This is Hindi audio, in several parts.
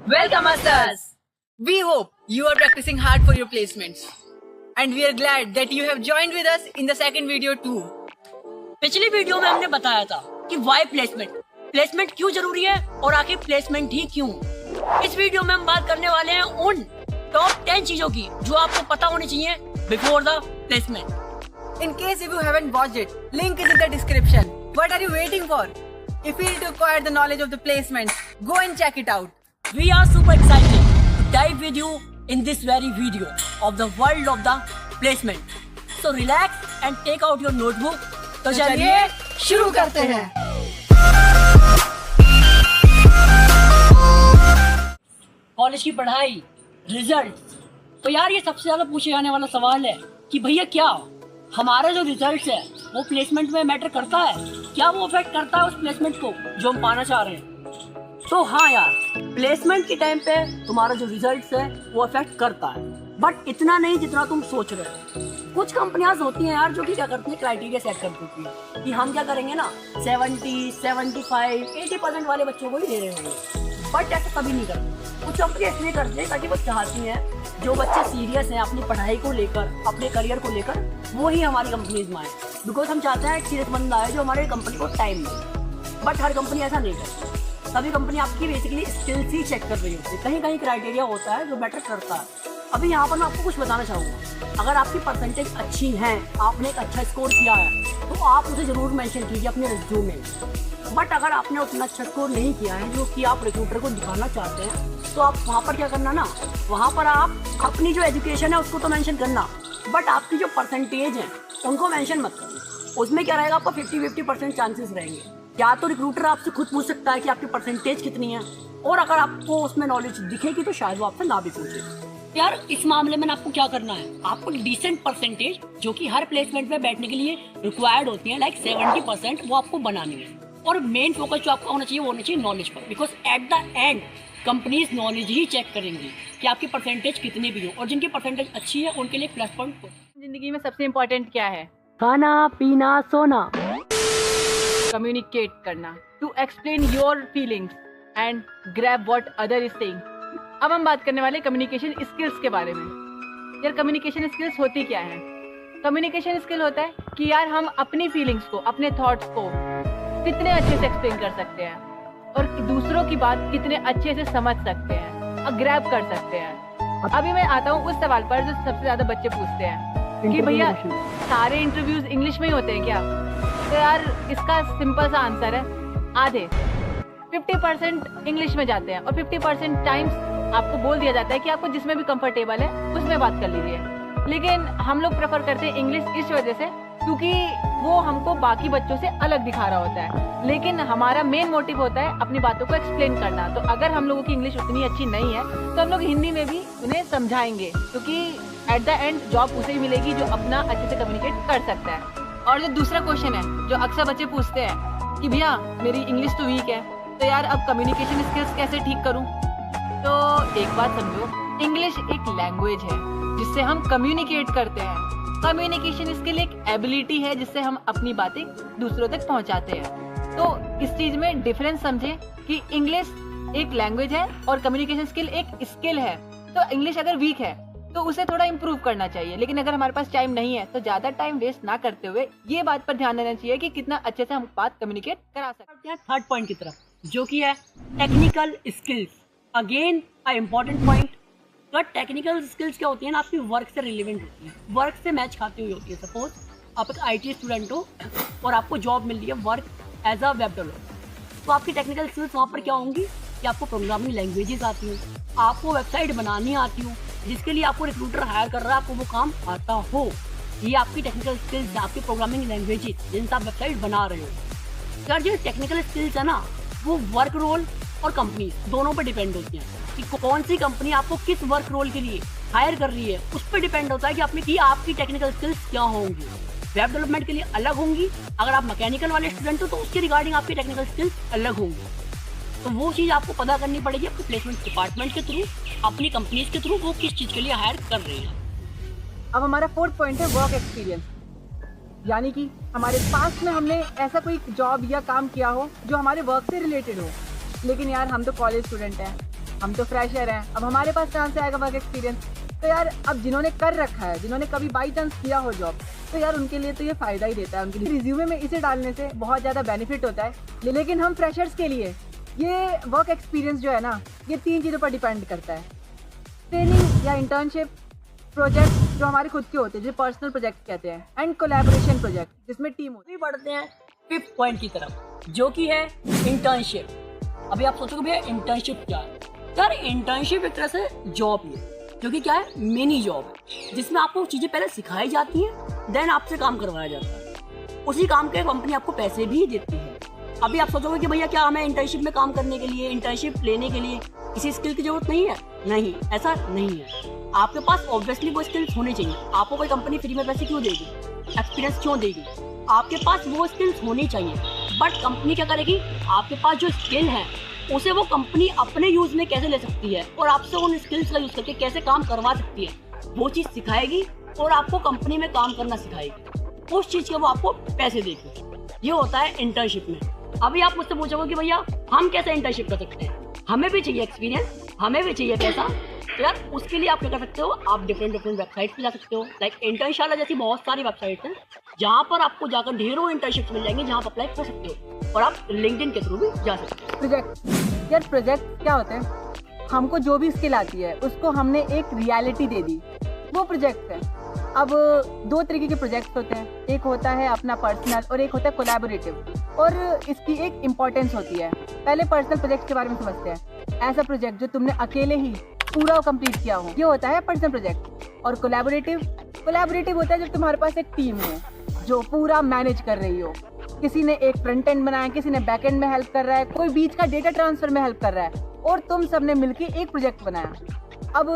Welcome us. We hope you are practicing hard for your placements. And we are glad that you have joined with us in the second video too. पिछली वीडियो में हमने बताया था कि वाई प्लेसमेंट क्यों जरूरी है और आखिर प्लेसमेंट ही क्यों। इस वीडियो में हम बात करने वाले हैं उन टॉप 10 चीजों की जो आपको पता होनी चाहिए before the placement. In case if you haven't watched it, link is in the description. What are you waiting for? If you need to acquire the knowledge of the placement, go and check it out. We are super excited to dive with you in this very video of the world of the placement. So relax and take out your notebook. तो चलिए शुरू करते हैं। कॉलेज की पढ़ाई, रिजल्ट। तो यार ये सबसे ज्यादा पूछे जाने वाला सवाल है कि भैया क्या हमारा जो रिजल्ट है वो प्लेसमेंट में मैटर करता है, क्या वो अफेक्ट करता है उस प्लेसमेंट को जो हम पाना चाह रहे हैं। तो हाँ यार, प्लेसमेंट के टाइम पे तुम्हारा जो रिजल्ट है वो अफेक्ट करता है, बट इतना नहीं जितना तुम सोच रहे हो। कुछ कंपनियां होती हैं यार जो कि क्या करती है, क्राइटेरिया सेट कर देती है कि हम क्या करेंगे ना 70, 75, 80% वाले बच्चों को ही ले रहे होंगे, बट ऐसा कभी नहीं करते। कुछ कंपनियां इसलिए करती है ताकि वो चाहती हैं जो बच्चे सीरियस हैं अपनी पढ़ाई को लेकर, अपने करियर को लेकर, वो ही हमारी कंपनीज में आए। बिकॉज हम चाहते हैं एक सीरियस बंदा है जो हमारे कंपनी को time they, but her company ऐसा नहीं करती। सभी कंपनी आपकी बेसिकली स्किल्स ही चेक कर रही होती है, कहीं कहीं क्राइटेरिया होता है जो मैटर करता है। अभी यहाँ पर मैं आपको कुछ बताना चाहूँगा, अगर आपकी परसेंटेज अच्छी है, आपने एक अच्छा स्कोर किया है, तो आप उसे ज़रूर मेंशन कीजिए अपने रिज्यूम में। बट अगर आपने उतना अच्छा स्कोर नहीं किया है जो कि आप रिक्रूटर को दिखाना चाहते हैं, तो आप वहाँ पर क्या करना ना, वहाँ पर आप अपनी जो एजुकेशन है उसको तो मेंशन करना, बट आपकी जो परसेंटेज है उनको मेंशन मत करना। उसमें क्या रहेगा, आपका 50-50% चांसेस रहेंगे। या तो रिक्रूटर आपसे खुद पूछ सकता है कि आपकी परसेंटेज कितनी है, और अगर आपको उसमें नॉलेज दिखेगी तो शायद वो आपसे ना भी पूछे। यार इस मामले में आपको क्या करना है, आपको डिसेंट परसेंटेज जो कि हर प्लेसमेंट में बैठने के लिए रिक्वायर्ड होती है, लाइक 70%, वो आपको बनानी है। और मेन फोकस जो आपका होना चाहिए वो होना चाहिए नॉलेज पर, because at the end companies knowledge ही चेक करेंगी कि आपकी परसेंटेज कितनी भी हो, और जिनकी परसेंटेज अच्छी है उनके लिए प्लस पॉइंट। जिंदगी में सबसे इम्पोर्टेंट क्या है? खाना पीना सोना। कम्युनिकेट करना, to explain your feelings and grab what other is saying. अब हम बात करने वाले कम्युनिकेशन स्किल्स के बारे में। यार कम्युनिकेशन स्किल्स होती क्या है? कम्युनिकेशन स्किल होता है कि यार हम अपनी फीलिंग्स को, अपने थॉट्स को कितने अच्छे से एक्सप्लेन कर सकते हैं और दूसरों की बात कितने अच्छे से समझ सकते हैं और ग्रैब कर सकते हैं। अभी मैं आता हूँ उस सवाल पर जो सबसे ज्यादा बच्चे पूछते हैं कि भैया सारे इंटरव्यूज इंग्लिश में ही होते हैं क्या? तो यार इसका सिंपल सा आंसर है, आधे 50% इंग्लिश में जाते हैं और 50% टाइम्स आपको बोल दिया जाता है कि आपको जिसमें भी कंफर्टेबल है उसमें बात कर लीजिए। लेकिन हम लोग प्रेफर करते हैं इंग्लिश इस वजह से क्योंकि वो हमको बाकी बच्चों से अलग दिखा रहा होता है, लेकिन हमारा मेन मोटिव होता है अपनी बातों को एक्सप्लेन करना। तो अगर हम लोगों की इंग्लिश उतनी अच्छी नहीं है तो हम लोग हिंदी में भी उन्हें समझाएंगे, क्योंकि एट द एंड जॉब उसे ही मिलेगी जो अपना अच्छे से कम्युनिकेट कर सकता है। और जो दूसरा क्वेश्चन है जो अक्सर बच्चे पूछते हैं कि भैया मेरी इंग्लिश तो वीक है, तो यार अब कम्युनिकेशन स्किल्स कैसे ठीक करूं? तो एक बात समझो, इंग्लिश एक लैंग्वेज है जिससे हम कम्युनिकेट करते हैं। कम्युनिकेशन स्किल एक एबिलिटी है जिससे हम अपनी बातें दूसरों तक पहुंचाते हैं। तो इस चीज में डिफरेंस समझे कि इंग्लिश एक लैंग्वेज है और कम्युनिकेशन स्किल एक स्किल है। तो इंग्लिश अगर वीक है तो उसे थोड़ा इम्प्रूव करना चाहिए, लेकिन अगर हमारे पास टाइम नहीं है तो ज्यादा टाइम वेस्ट ना करते हुए ये बात पर ध्यान देना चाहिए कि कितना अच्छे से हम बात कम्युनिकेट करा सकते हैं। थर्ड पॉइंट की तरफ, जो कि है technical skills. Again a important point. तो टेक्निकल स्किल्स क्या होती है ना, आपकी वर्क से रिलेवेंट होती है, वर्क से मैच खाती हुई होती है। सपोज आप एक IT स्टूडेंट हो और आपको जॉब मिल रही है work as a web developer, तो आपकी टेक्निकल स्किल्स वहाँ पर क्या होंगी कि आपको प्रोग्रामिंग लैंग्वेजेस आती हैं, आपको वेबसाइट बनानी आती हो, जिसके लिए आपको रिक्रूटर हायर कर रहा है, आपको वो काम आता हो। ये आपकी टेक्निकल स्किल्स, आपकी प्रोग्रामिंग लैंग्वेजेस जिनसे आप वेबसाइट बना रहे हो। यार जो टेक्निकल स्किल्स है ना, वो वर्क रोल और कंपनी दोनों पर डिपेंड होती हैं कि कौन सी कंपनी आपको किस वर्क रोल के लिए हायर कर रही है। उस पर डिपेंड होता है कि आपकी टेक्निकल स्किल्स क्या होंगी। वेब डेवलपमेंट के लिए अलग होंगी, अगर आप मैकेनिकल वाले स्टूडेंट हो तो उसके रिगार्डिंग आपकी टेक्निकल स्किल्स अलग होंगी। तो वो चीज़ आपको पता करनी पड़ेगी अपने प्लेसमेंट डिपार्टमेंट के थ्रू, अपनी कंपनीज के थ्रू, वो किस चीज़ के लिए हायर कर रही है। अब हमारा फोर्थ पॉइंट है वर्क एक्सपीरियंस, यानी कि हमारे पास में हमने ऐसा कोई जॉब या काम किया हो जो हमारे वर्क से रिलेटेड हो। लेकिन यार हम तो कॉलेज स्टूडेंट हैं, हम तो फ्रेशर हैं, अब हमारे पास कहाँ से आएगा वर्क एक्सपीरियंस। तो यार अब जिन्होंने कर रखा है, जिन्होंने कभी बाई चांस किया हो जॉब, तो यार उनके लिए तो ये फ़ायदा ही देता है। उनके लिए रिज्यूमे में इसे डालने से बहुत ज़्यादा बेनिफिट होता है। लेकिन हम फ्रेशर्स के लिए ये वर्क एक्सपीरियंस जो है ना, ये 3 चीज़ों पर डिपेंड करता है। ट्रेनिंग या इंटर्नशिप, प्रोजेक्ट जो हमारे खुद के होते हैं, जो पर्सनल प्रोजेक्ट कहते हैं, एंड कोलैबोरेशन प्रोजेक्ट जिसमें टीम होती है। बढ़ते हैं 5th पॉइंट की तरफ, जो कि है इंटर्नशिप। अभी आप सोचोगे भैया इंटर्नशिप क्या है? यार इंटर्नशिप एक तरह से जॉब है, जो कि क्या है, मिनी जॉब है, जिसमें आपको चीजें पहले सिखाई जाती हैं, देन आपसे काम करवाया जाता है। उसी काम के कंपनी आपको पैसे भी देती है। अभी आप सोचोगे कि भैया क्या हमें इंटर्नशिप में काम करने के लिए, इंटर्नशिप लेने के लिए किसी स्किल की जरूरत नहीं है? नहीं, ऐसा नहीं है। आपके पास ऑब्वियसली वो स्किल्स होने चाहिए। आपको कोई कंपनी फ्री में पैसे क्यों देगी, एक्सपीरियंस क्यों देगी? आपके पास वो स्किल्स होनी चाहिए। बट कंपनी क्या करेगी, आपके पास जो स्किल है उसे वो कंपनी अपने यूज में कैसे ले सकती है और आपसे उन स्किल्स का यूज करके कैसे काम करवा सकती है, वो चीज सिखाएगी और आपको कंपनी में काम करना सिखाएगी। उस चीज के वो आपको पैसे देगी। ये होता है इंटर्नशिप में। अभी आप मुझसे पूछोगे कि भैया हम कैसे इंटर्नशिप कर सकते हैं? हमें भी चाहिए एक्सपीरियंस, हमें भी चाहिए पैसा। तो यार उसके लिए आप क्या कर सकते हो, आप डिफरेंट वेबसाइट पे जा सकते हो। लाइक इंटर्नशाला जैसी बहुत सारी वेबसाइट्स हैं जहाँ पर आपको जाकर ढेरों इंटर्नशिप्स मिल जाएंगे, जहाँ आप अप्लाई कर सकते हो और आप लिंक्डइन के थ्रू भी जा सकते हो। प्रोजेक्ट, यार प्रोजेक्ट क्या होते हैं, हमको जो भी स्किल आती है उसको हमने एक रियलिटी दे दी, वो प्रोजेक्ट है। अब 2 तरीके के प्रोजेक्ट होते हैं, एक होता है अपना पर्सनल और एक होता है कोलैबोरेटिव, और इसकी एक इम्पोर्टेंस होती है। पहले पर्सनल प्रोजेक्ट के बारे में समझते हैं। ऐसा प्रोजेक्ट जो तुमने अकेले ही पूरा कंप्लीट किया हो, ये होता है पर्सनल प्रोजेक्ट। और कोलैबोरेटिव होता है जब तुम्हारे पास एक टीम हो जो पूरा मैनेज कर रही हो। किसी ने एक फ्रंट एंड बनाया, किसी ने बैक एंड में हेल्प कर रहा है, कोई बीच का डेटा ट्रांसफर में हेल्प कर रहा है, और तुम सबने मिलके एक प्रोजेक्ट बनाया। अब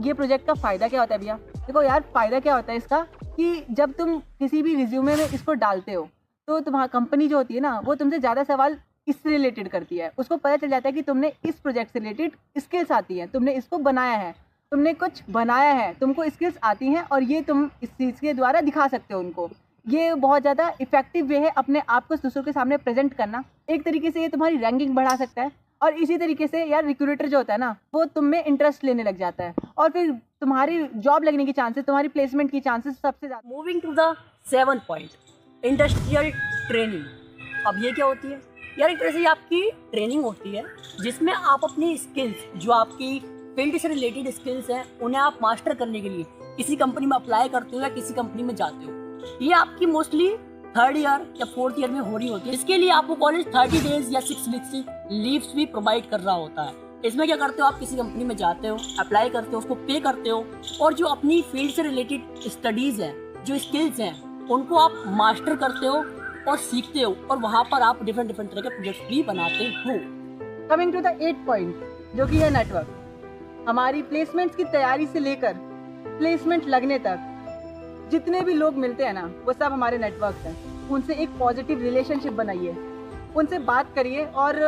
ये प्रोजेक्ट का फ़ायदा क्या होता है भैया? देखो यार, फ़ायदा क्या होता है इसका कि जब तुम किसी भी रिज्यूमे में इसको डालते हो तो तुम्हारी कंपनी जो होती है ना, वो तुमसे ज़्यादा सवाल इससे रिलेटेड करती है। उसको पता चल जाता है कि तुमने इस प्रोजेक्ट से रिलेटेड स्किल्स आती हैं, तुमने इसको बनाया है, तुमने कुछ बनाया है, तुमको स्किल्स आती हैं और ये तुम इस चीज़ के द्वारा दिखा सकते हो उनको। ये बहुत ज़्यादा इफेक्टिव वे है अपने आप को दूसरों के सामने प्रेजेंट करना। एक तरीके से ये तुम्हारी रैंकिंग बढ़ा सकता है, और इसी तरीके से यार रिक्रूटर जो होता है ना, वो तुम में इंटरेस्ट लेने लग जाता है, और फिर तुम्हारी जॉब लगने की चांसेस, तुम्हारी प्लेसमेंट की चांसेस सबसे ज़्यादा। Moving to the 7th point, industrial training. अब ये क्या होती है यार? एक तरह से आपकी ट्रेनिंग होती है जिसमें आप अपनी स्किल्स, जो आपकी फील्ड से रिलेटेड स्किल्स हैं, उन्हें आप मास्टर करने के लिए किसी कंपनी में अप्लाई करते हो या किसी कंपनी में जाते हो। ये आपकी मोस्टली 3rd ईयर या 4th ईयर में हो रही होती है। इसके लिए आपको कॉलेज 30 डेज या 6 वीक्स की लीव्स भी प्रोवाइड कर रहा होता है। इसमें क्या करते हो, आप किसी कंपनी में जाते हो, अप्लाई करते हो, उसको पे करते हो, और जो अपनी फील्ड से रिलेटेड स्टडीज़ हैं, जो स्किल्स हैं, उनको आप मास्टर करते हो और सीखते हो, और वहाँ पर आप डिफरेंट तरह के प्रोजेक्ट्स भी बनाते हो। Coming to the 8th point, जो कि है नेटवर्क। हमारी प्लेसमेंट्स की तैयारी से लेकर प्लेसमेंट लगने तक जितने भी लोग मिलते हैं ना, वो सब हमारे नेटवर्क हैं। उनसे एक पॉजिटिव रिलेशनशिप बनाइए, उनसे बात करिए, और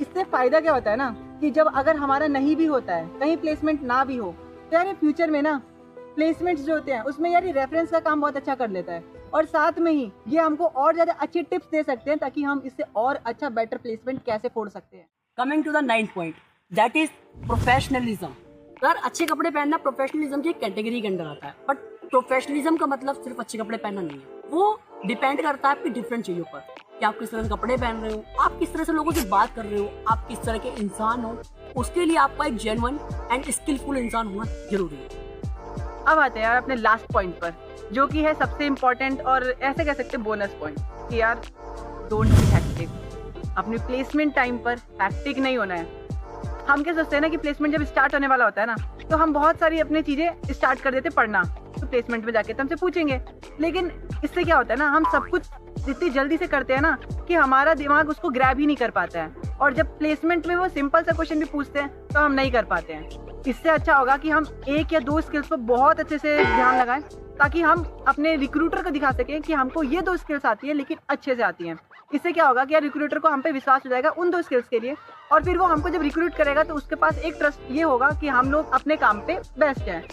इससे फ़ायदा क्या होता है ना कि जब अगर हमारा नहीं भी होता है, कहीं प्लेसमेंट ना भी हो, तो यार फ्यूचर में ना प्लेसमेंट्स जो होते हैं उसमें यार रेफरेंस का काम बहुत अच्छा कर लेता है, और साथ में ही ये हमको और ज़्यादा अच्छी टिप्स दे सकते हैं ताकि हम इससे और अच्छा बेटर प्लेसमेंट कैसे खोल सकते हैं। Coming to the 9th point, that is professionalism. यार अच्छे कपड़े पहनना प्रोफेशनलिज्म की कैटेगरी के अंदर आता है, बट प्रोफेशनलिज्म का मतलब सिर्फ अच्छे कपड़े पहनना नहीं है। वो डिपेंड करता है आपकी डिफरेंट चीज़ों पर, कि आप किस तरह के कपड़े पहन रहे हो, आप किस तरह से लोगों से बात कर रहे हो, आप किस तरह के इंसान हो। उसके लिए आपका एक जेन्युइन एंड स्किलफुल इंसान होना जरूरी है। अब आते हैं यार अपने लास्ट पॉइंट पर, जो कि है सबसे इम्पोर्टेंट और ऐसे कह सकते हैं बोनस पॉइंट, कि यार डोंट बी हैक्टिक। अपने प्लेसमेंट टाइम पर हैक्टिक नहीं होना है। हम क्या सोचते हैं ना कि प्लेसमेंट जब स्टार्ट होने वाला होता है ना, तो हम बहुत सारी अपनी चीज़ें स्टार्ट कर देते पढ़ना, तो प्लेसमेंट में जाके तो हमसे पूछेंगे। लेकिन इससे क्या होता है ना, हम सब कुछ इतनी जल्दी से करते हैं ना कि हमारा दिमाग उसको ग्रैब ही नहीं कर पाता है, और जब प्लेसमेंट में वो सिंपल सा क्वेश्चन भी पूछते हैं तो हम नहीं कर पाते हैं। इससे अच्छा होगा कि हम 1 या 2 स्किल्स पर बहुत अच्छे से ध्यान लगाएं, ताकि हम अपने रिक्रूटर को दिखा सकें कि हमको ये 2 स्किल्स आती है, लेकिन अच्छे से आती हैं। इससे क्या होगा कि यार रिक्रूटर को हम पे विश्वास हो जाएगा उन 2 स्किल्स के लिए, और फिर वो हमको जब रिक्रूट करेगा तो उसके पास एक ट्रस्ट ये होगा कि हम लोग अपने काम पे बेस्ट हैं।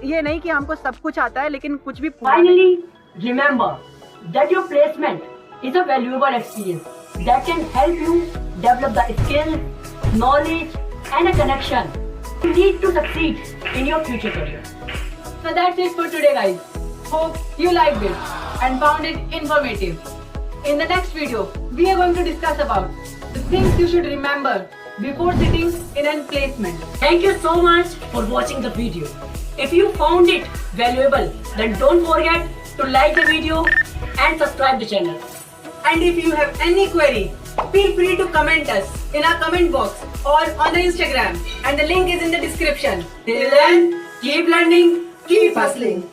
ये नहीं कि हमको सब कुछ आता है लेकिन कुछ भी पूरा नहीं। Finally, remember that your placement is a valuable experience that can help you develop the skills, knowledge and a connection you need to succeed in your future career. So that's it for today, guys. Hope you liked it and found it informative. In the next video, we are going to discuss about the things you should remember before sitting in a placement. Thank you so much for watching the video. If you found it valuable, then don't forget to like the video and subscribe the channel. And if you have any query, feel free to comment us in our comment box or on the Instagram, and the link is in the description. Till then, keep learning, keep hustling.